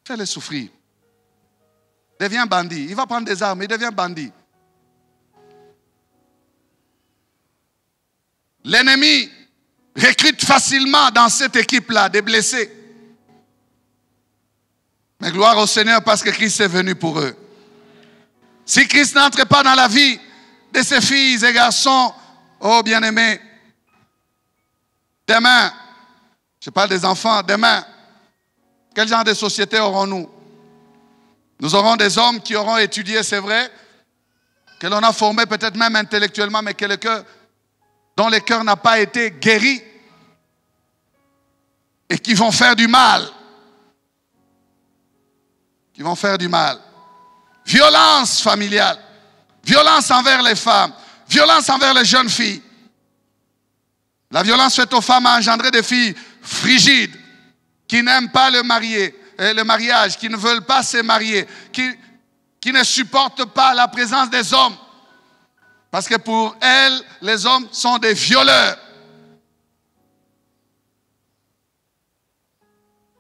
B: Fais-le souffrir. Deviens bandit. Il va prendre des armes, il devient bandit. L'ennemi recrute facilement dans cette équipe-là des blessés. Mais gloire au Seigneur parce que Christ est venu pour eux. Si Christ n'entre pas dans la vie de ces filles et garçons, oh bien-aimés, demain, je parle des enfants, demain, quel genre de société aurons-nous? Nous aurons des hommes qui auront étudié, c'est vrai, que l'on a formé peut-être même intellectuellement, mais dont le cœur n'a pas été guéri et qui vont faire du mal. Qui vont faire du mal. Violence familiale, violence envers les femmes, violence envers les jeunes filles. La violence faite aux femmes a engendré des filles frigides, qui n'aiment pas le mariage, qui ne veulent pas se marier, qui ne supportent pas la présence des hommes. Parce que pour elles, les hommes sont des violeurs.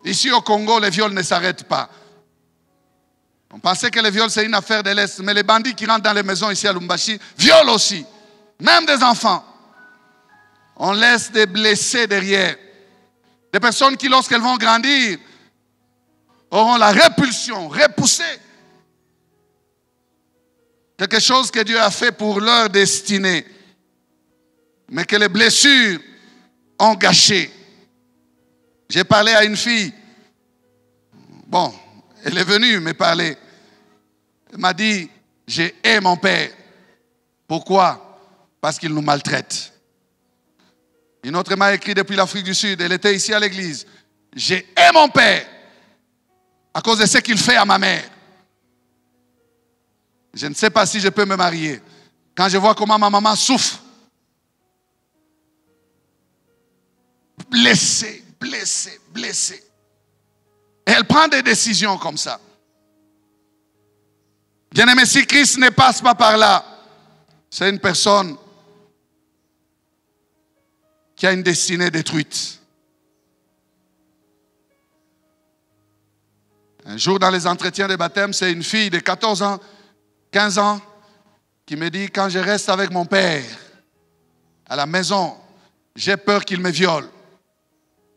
B: Ici au Congo, les viols ne s'arrêtent pas. On pensait que les viols, c'est une affaire de l'Est. Mais les bandits qui rentrent dans les maisons ici à Lubumbashi violent aussi. Même des enfants. On laisse des blessés derrière. Des personnes qui, lorsqu'elles vont grandir, auront la répulsion, repoussée. Quelque chose que Dieu a fait pour leur destinée. Mais que les blessures ont gâché. J'ai parlé à une fille. Bon, elle est venue me parler. Elle m'a dit, j'ai aimé mon père. Pourquoi? Parce qu'il nous maltraite. Une autre m'a écrit depuis l'Afrique du Sud. Elle était ici à l'église. J'ai aimé mon père à cause de ce qu'il fait à ma mère. Je ne sais pas si je peux me marier. Quand je vois comment ma maman souffre. Blessée. Et elle prend des décisions comme ça. Bien-aimé, si Christ ne passe pas par là, c'est une personne qui a une destinée détruite. Un jour, dans les entretiens de baptême, c'est une fille de 14 ans, 15 ans, qui me dit, quand je reste avec mon père à la maison, j'ai peur qu'il me viole.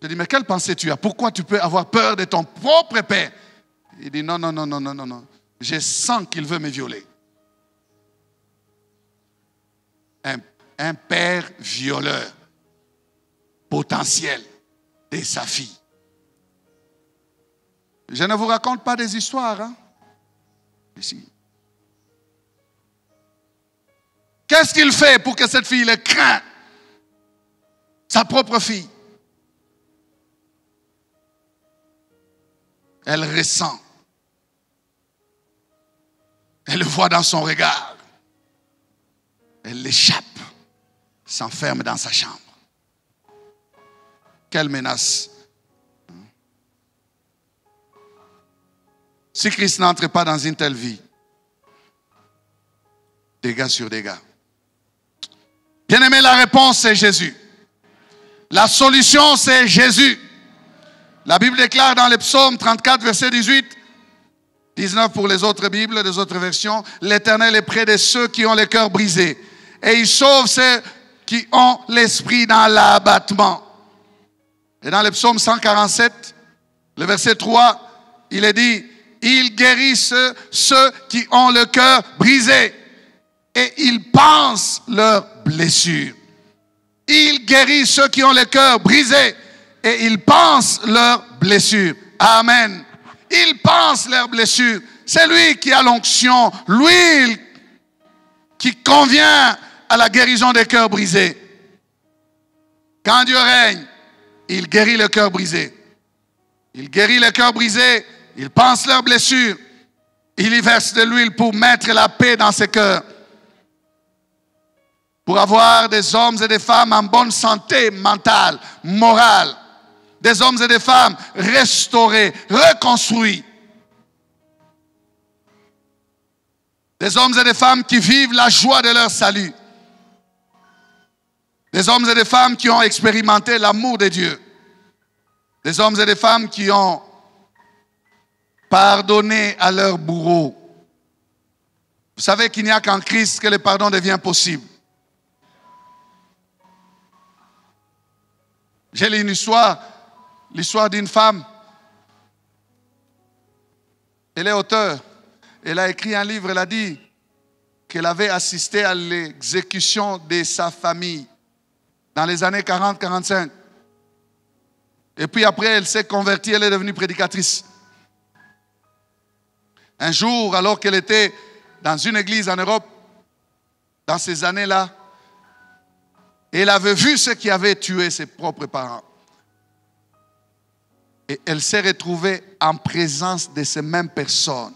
B: Je dis, mais quelle pensée tu as? Pourquoi tu peux avoir peur de ton propre père? Il dit, non. Je sens qu'il veut me violer. Un père violeur potentiel de sa fille. Je ne vous raconte pas des histoires. Hein? Ici. Qu'est-ce qu'il fait pour que cette fille le craint? Sa propre fille. Elle ressent. Elle le voit dans son regard. Elle l'échappe. S'enferme dans sa chambre. Quelle menace. si Christ n'entre pas dans une telle vie? Dégâts sur dégâts. Bien-aimé, la réponse c'est Jésus. La solution c'est Jésus. La Bible déclare dans le psaume 34, verset 18, 19 pour les autres Bibles, les autres versions, l'Éternel est près de ceux qui ont le cœur brisé et il sauve ceux qui ont l'esprit dans l'abattement. Et dans le psaume 147, le verset 3, il est dit, il guérit ceux qui ont le cœur brisé et il pense leurs blessures. Il guérit ceux qui ont le cœur brisé et il pense leurs blessures. Amen. Il pense leurs blessures. C'est lui qui a l'onction, l'huile qui convient à la guérison des cœurs brisés. Quand Dieu règne, il guérit le cœur brisé. Il guérit le cœur brisé, il pense leurs blessures. Il y verse de l'huile pour mettre la paix dans ses cœurs. Pour avoir des hommes et des femmes en bonne santé mentale, morale. Des hommes et des femmes restaurés, reconstruits. Des hommes et des femmes qui vivent la joie de leur salut. Des hommes et des femmes qui ont expérimenté l'amour de Dieu. Des hommes et des femmes qui ont pardonné à leurs bourreaux. Vous savez qu'il n'y a qu'en Christ que le pardon devient possible. J'ai lu une histoire, l'histoire d'une femme. Elle est auteure. Elle a écrit un livre, elle a dit qu'elle avait assisté à l'exécution de sa famille dans les années 40-45. Et puis après, elle s'est convertie, elle est devenue prédicatrice. Un jour, alors qu'elle était dans une église en Europe, dans ces années-là, elle avait vu ce qui avait tué ses propres parents. Et elle s'est retrouvée en présence de ces mêmes personnes.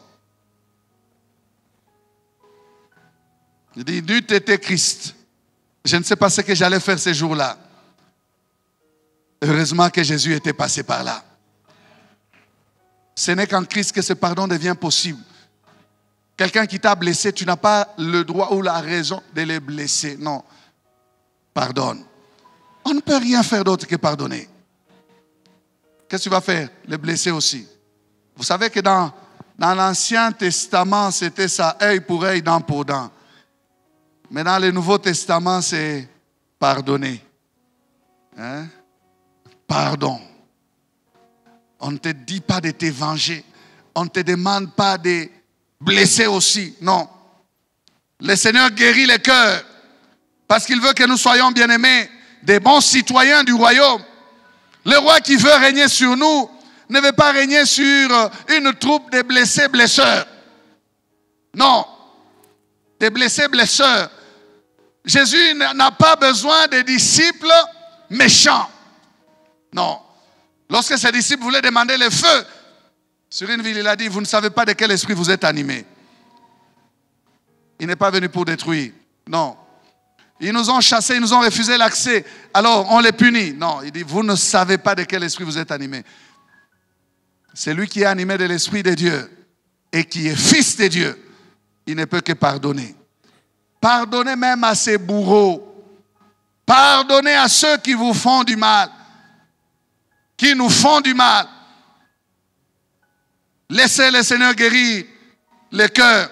B: Je dis, n'eût été Christ, je ne sais pas ce que j'allais faire ces jours-là. Heureusement que Jésus était passé par là. Ce n'est qu'en Christ que ce pardon devient possible. Quelqu'un qui t'a blessé, tu n'as pas le droit ou la raison de le blesser. Non. Pardonne. On ne peut rien faire d'autre que pardonner. Qu'est-ce que tu vas faire? Le blesser aussi. Vous savez que dans l'Ancien Testament, c'était ça, œil pour œil, dent pour dent. Mais dans le Nouveau Testament, c'est pardonner. Hein? Pardon. On ne te dit pas de te venger. On ne te demande pas de blesser aussi. Non. Le Seigneur guérit les cœurs parce qu'il veut que nous soyons bien-aimés, des bons citoyens du royaume. Le roi qui veut régner sur nous ne veut pas régner sur une troupe de blessés-blesseurs. Non. Des blessés-blesseurs. Jésus n'a pas besoin de disciples méchants. Non. Lorsque ses disciples voulaient demander le feu sur une ville, il a dit, vous ne savez pas de quel esprit vous êtes animés. Il n'est pas venu pour détruire. Non. Ils nous ont chassés, ils nous ont refusé l'accès. Alors, on les punit. Non, il dit, vous ne savez pas de quel esprit vous êtes animés. C'est lui qui est animé de l'esprit de Dieu et qui est fils de Dieu. Il ne peut que pardonner. Pardonnez même à ses bourreaux. Pardonnez à ceux qui vous font du mal. Qui nous font du mal. Laissez le Seigneur guérir le cœur.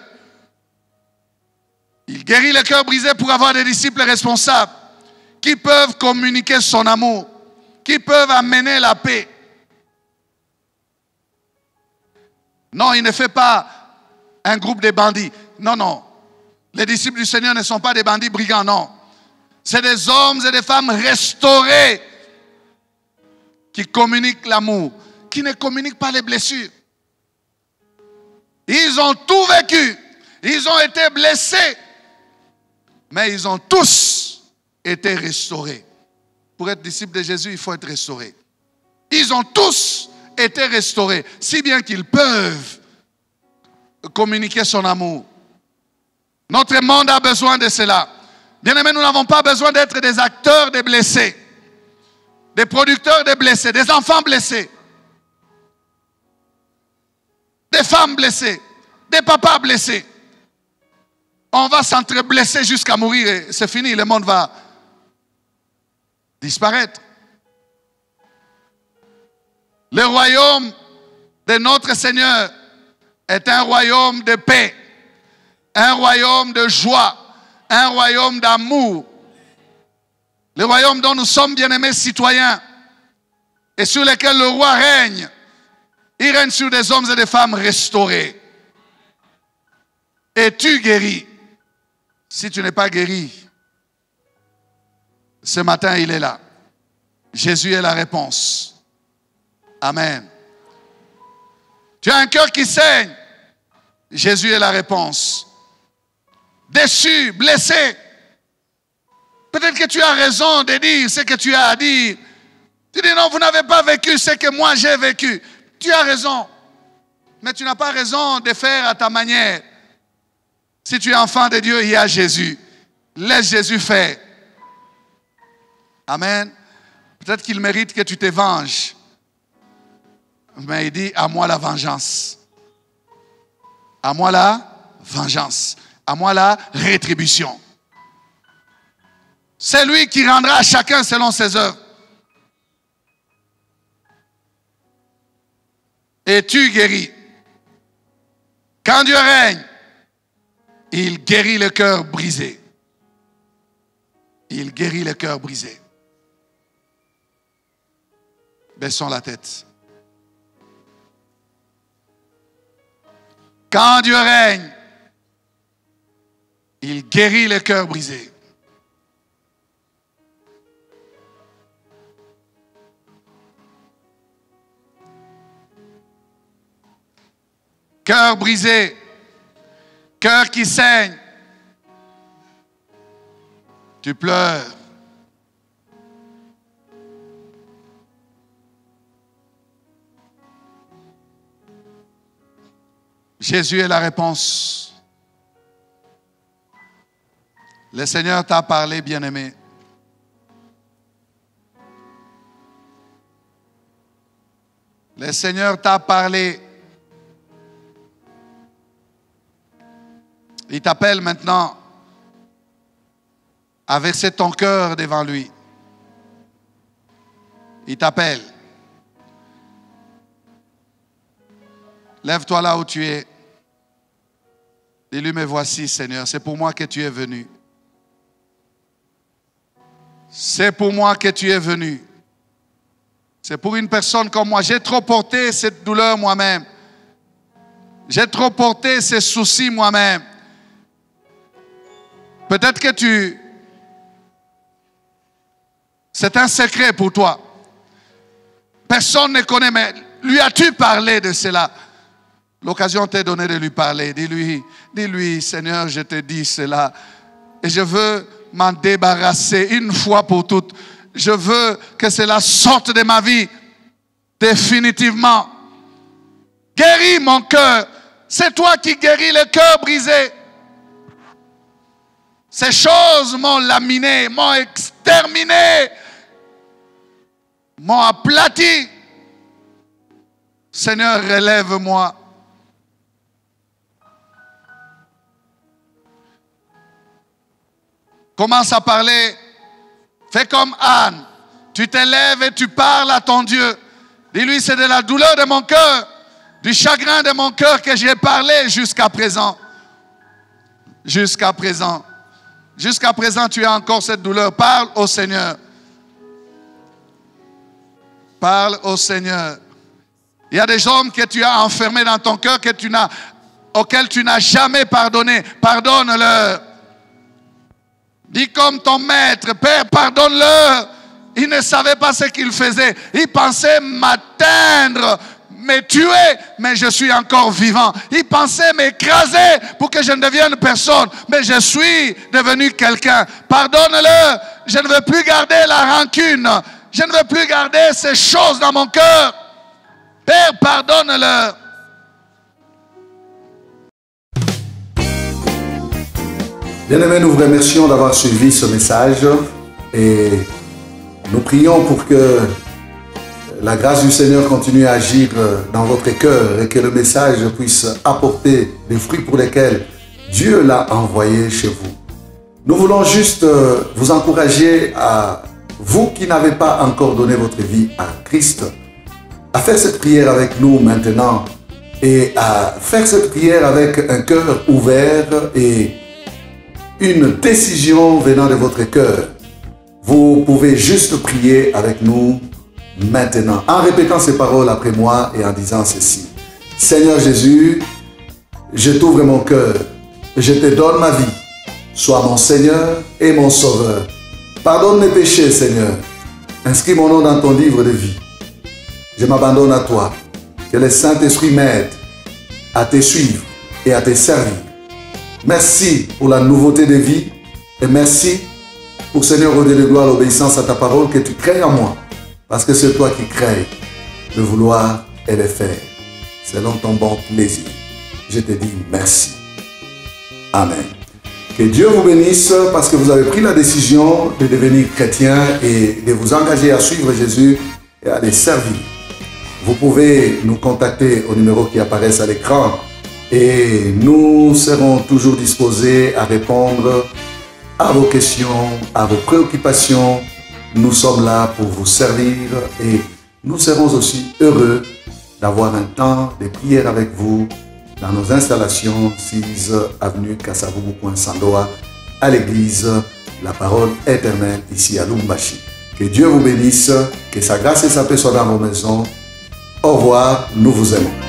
B: Il guérit le cœur brisé pour avoir des disciples responsables qui peuvent communiquer son amour, qui peuvent amener la paix. Non, il ne fait pas un groupe de bandits. Non, non. Les disciples du Seigneur ne sont pas des bandits brigands, non. C'est des hommes et des femmes restaurés qui communiquent l'amour, qui ne communiquent pas les blessures. Ils ont tout vécu. Ils ont été blessés. Mais ils ont tous été restaurés. Pour être disciple de Jésus, il faut être restauré. Ils ont tous été restaurés, si bien qu'ils peuvent communiquer son amour. Notre monde a besoin de cela. Bien-aimés, nous n'avons pas besoin d'être des acteurs des blessés, des producteurs des blessés, des enfants blessés. des femmes blessées, des papas blessés. On va s'entre-blesser jusqu'à mourir et c'est fini, le monde va disparaître. Le royaume de notre Seigneur est un royaume de paix, un royaume de joie, un royaume d'amour. Le royaume dont nous sommes bien-aimés citoyens et sur lequel le roi règne. Il règne sur des hommes et des femmes restaurés. Et tu guéris. Si tu n'es pas guéri, ce matin il est là. Jésus est la réponse. Amen. Tu as un cœur qui saigne. Jésus est la réponse. Déçu, blessé. Peut-être que tu as raison de dire ce que tu as à dire. Tu dis non, vous n'avez pas vécu ce que moi j'ai vécu. Tu as raison. Mais tu n'as pas raison de faire à ta manière. Si tu es enfant de Dieu, il y a Jésus. Laisse Jésus faire. Amen. Peut-être qu'il mérite que tu te venges. Mais il dit, à moi la vengeance. À moi la vengeance. À moi la rétribution. C'est lui qui rendra à chacun selon ses œuvres. Et tu guéris. Quand Dieu règne, il guérit le cœur brisé. Il guérit le cœur brisé. Baissons la tête. Quand Dieu règne, il guérit le cœur brisé. Cœur brisé, cœur qui saigne, tu pleures. Jésus est la réponse. Le Seigneur t'a parlé, bien-aimé. Le Seigneur t'a parlé. Il t'appelle maintenant à verser ton cœur devant lui. Il t'appelle. Lève-toi là où tu es. Dis-lui, me voici, Seigneur. C'est pour moi que tu es venu. C'est pour moi que tu es venu. C'est pour une personne comme moi. J'ai trop porté cette douleur moi-même. J'ai trop porté ces soucis moi-même. Peut-être que c'est un secret pour toi. Personne ne connaît, mais lui as-tu parlé de cela? L'occasion t'est donnée de lui parler. Dis-lui, Seigneur, je te dis cela. Et je veux m'en débarrasser une fois pour toutes. Je veux que cela sorte de ma vie définitivement. Guéris mon cœur. C'est toi qui guéris le cœur brisé. Ces choses m'ont laminé, m'ont exterminé, m'ont aplati. Seigneur, relève-moi. Commence à parler. Fais comme Anne. Tu te lèves et tu parles à ton Dieu. Dis-lui, c'est de la douleur de mon cœur, du chagrin de mon cœur que j'ai parlé jusqu'à présent. Jusqu'à présent. Jusqu'à présent, tu as encore cette douleur. Parle au Seigneur. Parle au Seigneur. Il y a des hommes que tu as enfermés dans ton cœur auxquels tu n'as jamais pardonné. Pardonne-leur. Dis comme ton maître, Père, pardonne-leur. Il ne savait pas ce qu'il faisait. Il pensait m'atteindre, me tuer, mais je suis encore vivant. Il pensait m'écraser pour que je ne devienne personne, mais je suis devenu quelqu'un. Pardonne-leur. Je ne veux plus garder la rancune. Je ne veux plus garder ces choses dans mon cœur. Père, pardonne-leur.
C: Bien-aimés, nous vous remercions d'avoir suivi ce message et nous prions pour que la grâce du Seigneur continue à agir dans votre cœur et que le message puisse apporter des fruits pour lesquels Dieu l'a envoyé chez vous. Nous voulons juste vous encourager à vous qui n'avez pas encore donné votre vie à Christ, à faire cette prière avec nous maintenant et à faire cette prière avec un cœur ouvert et une décision venant de votre cœur. Vous pouvez juste prier avec nous maintenant en répétant ces paroles après moi et en disant ceci. Seigneur Jésus, je t'ouvre mon cœur, je te donne ma vie. Sois mon Seigneur et mon Sauveur. Pardonne mes péchés, Seigneur. Inscris mon nom dans ton livre de vie. Je m'abandonne à toi. Que le Saint-Esprit m'aide à te suivre et à te servir. Merci pour la nouveauté de vie et merci pour, Seigneur, au Dieu de gloire, l'obéissance à ta parole que tu crées en moi. Parce que c'est toi qui crées le vouloir et le faire. Selon ton bon plaisir. Je te dis merci. Amen. Que Dieu vous bénisse parce que vous avez pris la décision de devenir chrétien et de vous engager à suivre Jésus et à les servir. Vous pouvez nous contacter au numéro qui apparaît à l'écran et nous serons toujours disposés à répondre à vos questions, à vos préoccupations. Nous sommes là pour vous servir et nous serons aussi heureux d'avoir un temps de prière avec vous dans nos installations 6 avenue Kasavubu, Sandoa, à l'église La Parole Éternelle, ici à Lumbashi. Que Dieu vous bénisse, que sa grâce et sa paix soient dans vos maisons. Au revoir, nous vous aimons.